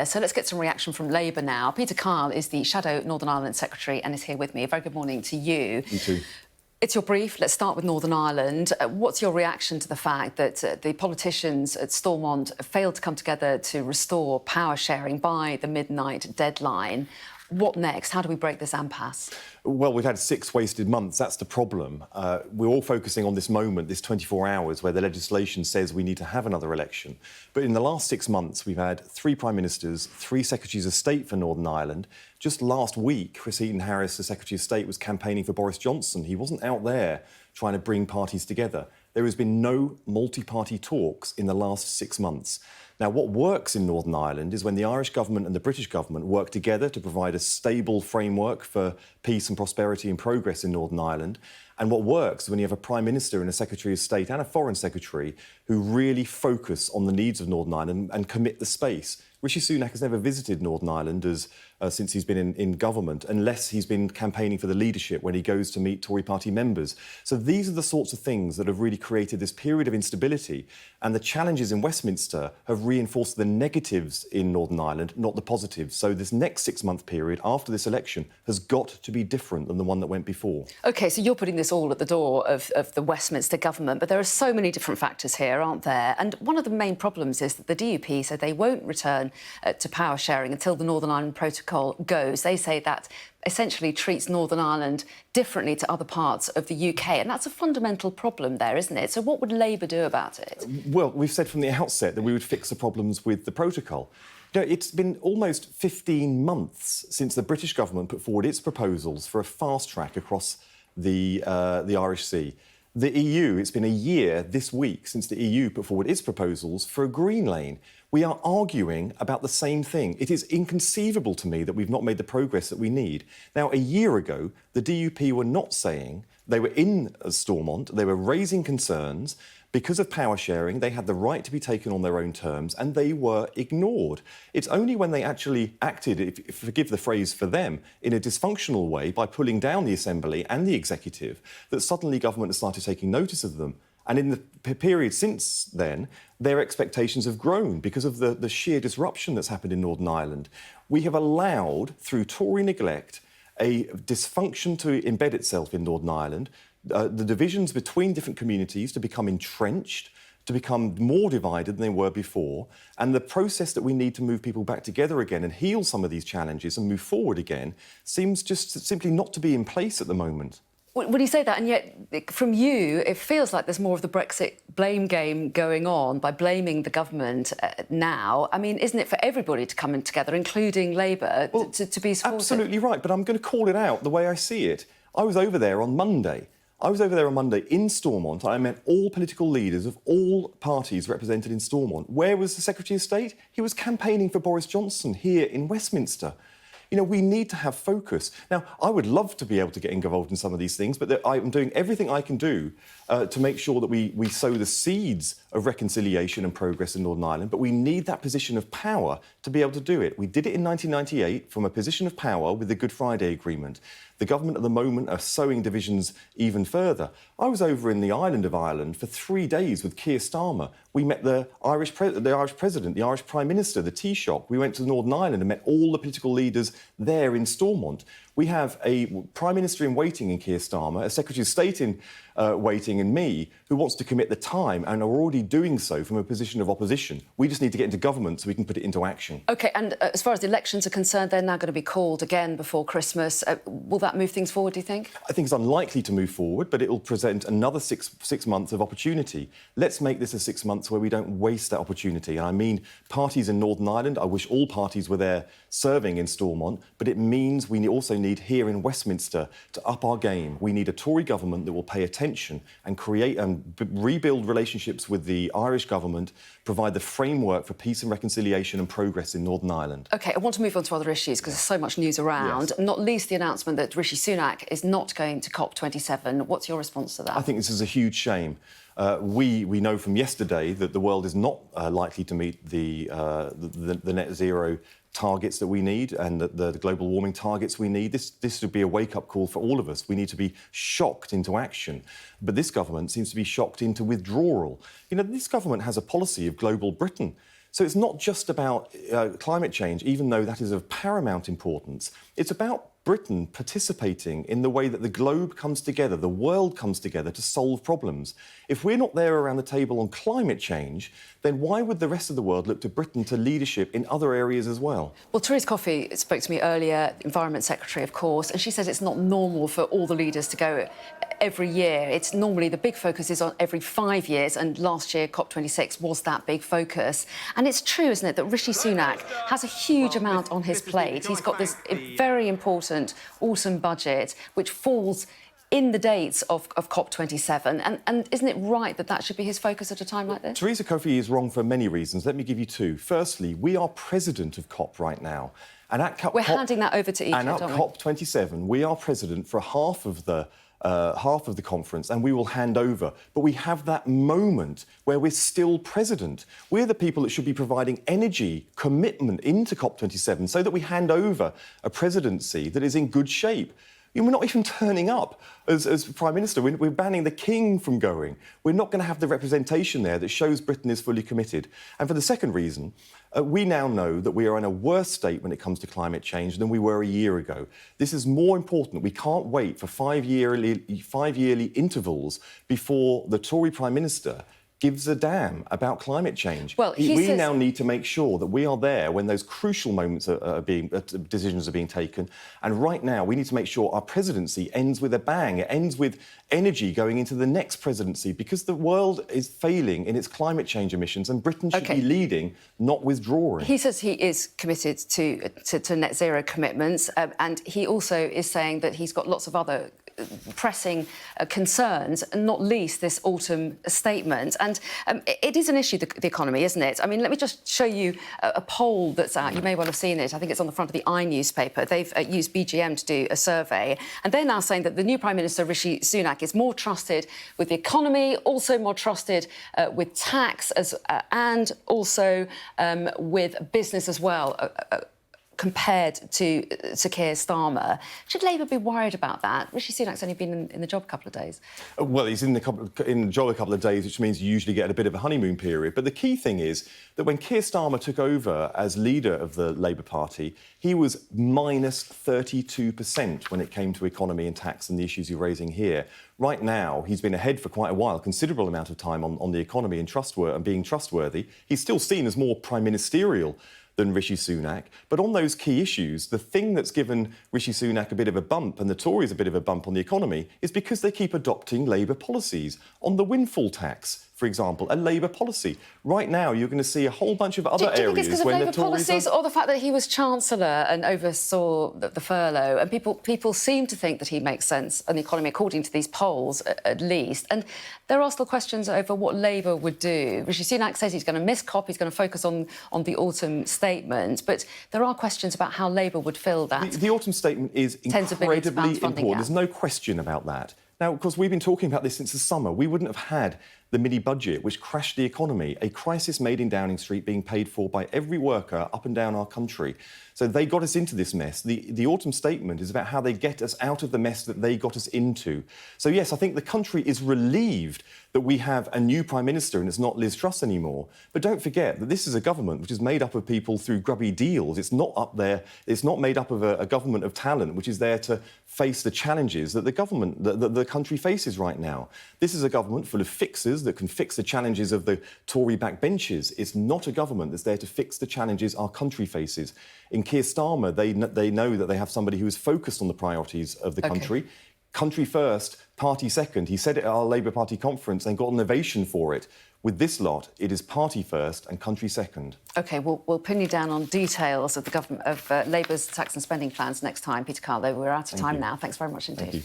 So let's get some reaction from Labour now. Peter Kyle is the Shadow Northern Ireland Secretary and is here with me. A very good morning to you. You too. It's your brief. Let's start with Northern Ireland. What's your reaction to the fact that the politicians at Stormont failed to come together to restore power sharing by the midnight deadline? What next? How do we break this impasse? Well, we've had 6 wasted months. That's the problem. We're all focusing on this moment, this 24 hours, where the legislation says we need to have another election. But in the last 6 months, we've had 3 Prime Ministers, 3 Secretaries of State for Northern Ireland. Just last week, Chris Eaton-Harris, the Secretary of State, was campaigning for Boris Johnson. He wasn't out there trying to bring parties together. There has been no multi-party talks in the last 6 months. Now, what works in Northern Ireland is when the Irish government and the British government work together to provide a stable framework for peace and prosperity and progress in Northern Ireland. And what works is when you have a Prime Minister and a Secretary of State and a Foreign Secretary who really focus on the needs of Northern Ireland and commit the space. Rishi Sunak has never visited Northern Ireland since he's been in government, unless he's been campaigning for the leadership when he goes to meet Tory party members. So these are the sorts of things that have really created this period of instability, and the challenges in Westminster have reinforced the negatives in Northern Ireland, not the positives. So this next 6-month period after this election has got to be different than the one that went before. OK, so you're putting this all at the door of the Westminster government, but there are so many different factors here, aren't there? And one of the main problems is that the DUP said they won't return to power sharing until the Northern Ireland Protocol goes. They say that essentially treats Northern Ireland differently to other parts of the UK, and that's a fundamental problem there, isn't it? So what would Labour do about it? Well, we've said from the outset that we would fix the problems with the protocol. You know, it's been almost 15 months since the British government put forward its proposals for a fast track across the Irish Sea. The EU, it's been a year this week since the EU put forward its proposals for a green lane. We are arguing about the same thing. It is inconceivable to me that we've not made the progress that we need. Now, a year ago, the DUP were not saying, they were in Stormont, they were raising concerns. Because of power sharing, they had the right to be taken on their own terms, and they were ignored. It's only when they actually acted, if forgive the phrase for them, in a dysfunctional way by pulling down the Assembly and the Executive that suddenly government has started taking notice of them. And in the period since then, their expectations have grown because of the sheer disruption that's happened in Northern Ireland. We have allowed, through Tory neglect, a dysfunction to embed itself in Northern Ireland, the divisions between different communities to become entrenched, to become more divided than they were before, and the process that we need to move people back together again and heal some of these challenges and move forward again seems just simply not to be in place at the moment. When you say that, and yet, from you, it feels like there's more of the Brexit blame game going on by blaming the government now. I mean, isn't it for everybody to come in together, including Labour, well, to be supportive? Absolutely right, but I'm going to call it out the way I see it. I was over there on Monday. In Stormont. I met all political leaders of all parties represented in Stormont. Where was the Secretary of State? He was campaigning for Boris Johnson here in Westminster. You know, we need to have focus. Now, I would love to be able to get involved in some of these things, but I'm doing everything I can do to make sure that we sow the seeds of reconciliation and progress in Northern Ireland, but we need that position of power to be able to do it. We did it in 1998 from a position of power with the Good Friday Agreement. The government at the moment are sowing divisions even further. I was over in the island of Ireland for 3 days with Keir Starmer. We met the Irish President, the Irish Prime Minister, the Taoiseach. We went to Northern Ireland and met all the political leaders there in Stormont. We have a Prime Minister in waiting in Keir Starmer, a Secretary of State in waiting in me, who wants to commit the time and are already doing so from a position of opposition. We just need to get into government so we can put it into action. OK, and as far as the elections are concerned, they're now going to be called again before Christmas. Will that move things forward, do you think? I think it's unlikely to move forward, but it will present another six months of opportunity. Let's make this a 6 months where we don't waste that opportunity. And I mean parties in Northern Ireland. I wish all parties were there serving in Stormont, but it means we also need here in Westminster to up our game. We need a Tory government that will pay attention and create and rebuild relationships with the Irish government, provide the framework for peace and reconciliation and progress in Northern Ireland. OK, I want to move on to other issues because there's so much news around, not least the announcement that Rishi Sunak is not going to COP27. What's your response to that? I think this is a huge shame. We know from yesterday that the world is not likely to meet the net zero targets that we need and the global warming targets we need. This would be a wake-up call for all of us. We need to be shocked into action. But this government seems to be shocked into withdrawal. You know, this government has a policy of global Britain. So it's not just about climate change, even though that is of paramount importance. It's about Britain participating in the way that the globe comes together, the world comes together to solve problems. If we're not there around the table on climate change, then why would the rest of the world look to Britain to leadership in other areas as well? Well, Theresa Coffey spoke to me earlier, Environment Secretary, of course, and she says it's not normal for all the leaders to go every year. It's normally the big focus is on every 5 years, and last year COP26 was that big focus. And it's true, isn't it, that Rishi Sunak has a huge amount on his plate. He's got this very important autumn budget, which falls in the dates of COP27. And isn't it right that that should be his focus at a time like this? Theresa Coffey is wrong for many reasons. Let me give you two. Firstly, we are president of COP right now. And at We're handing that over to Egypt, and at aren't we? COP27, we are president for half of the conference, and we will hand over. But we have that moment where we're still president. We're the people that should be providing energy, commitment into COP27 so that we hand over a presidency that is in good shape. We're not even turning up as Prime Minister. We're banning the King from going. We're not going to have the representation there that shows Britain is fully committed. And for the second reason, we now know that we are in a worse state when it comes to climate change than we were a year ago. This is more important. We can't wait for five-yearly intervals before the Tory Prime Minister gives a damn about climate change. Well, we now need to make sure that we are there when those crucial moments decisions are being taken. And right now, we need to make sure our presidency ends with a bang. It ends with energy going into the next presidency, because the world is failing in its climate change emissions, and Britain should be leading, not withdrawing. He says he is committed to net zero commitments, and he also is saying that he's got lots of other pressing concerns, not least this autumn statement. And it is an issue, the economy, isn't it? I mean, let me just show you a poll that's out. You may well have seen it. I think it's on the front of the newspaper. They've used BGM to do a survey, and they're now saying that the new Prime Minister, Rishi Sunak, is more trusted with the economy, also more trusted with tax, and also with business as well, compared to Keir Starmer. Should Labour be worried about that? Rishi Sunak's only been in the job a couple of days. Well, he's in the job a couple of days, which means you usually get a bit of a honeymoon period. But the key thing is that when Keir Starmer took over as leader of the Labour Party, he was minus 32% when it came to economy and tax and the issues you're raising here. Right now, he's been ahead for quite a while, a considerable amount of time on the economy and being trustworthy. He's still seen as more prime ministerial than Rishi Sunak. But on those key issues, the thing that's given Rishi Sunak a bit of a bump and the Tories a bit of a bump on the economy is because they keep adopting Labour policies. On the windfall tax, for example, a Labour policy. Right now, you're going to see a whole bunch of other areas. Do you think it's because of when Labour the Tories policies or the fact that he was Chancellor and oversaw the furlough? And people seem to think that he makes sense in the economy, according to these polls, at least. And there are still questions over what Labour would do. Rishi Sunak says he's going to miss COP, he's going to focus on the autumn statement. But there are questions about how Labour would fill that. The autumn statement is incredibly important. There's no question about that. Now, of course, we've been talking about this since the summer. We wouldn't have had the mini-budget, which crashed the economy, a crisis made in Downing Street being paid for by every worker up and down our country. So they got us into this mess. The autumn statement is about how they get us out of the mess that they got us into. So, yes, I think the country is relieved that we have a new Prime Minister and it's not Liz Truss anymore. But don't forget that this is a government which is made up of people through grubby deals. It's not up there. It's not made up of a government of talent which is there to face the challenges that the country faces right now. This is a government full of fixers that can fix the challenges of the Tory backbenchers. It's not a government that's there to fix the challenges our country faces. In Keir Starmer, they know that they have somebody who is focused on the priorities of the country. Okay. Country first, party second. He said it at our Labour Party conference and got an ovation for it. With this lot, it is party first and country second. OK, we'll pin you down on details of the government of Labour's tax and spending plans next time. Peter Carlo, we're out of time now. Thanks very much indeed. Thank you.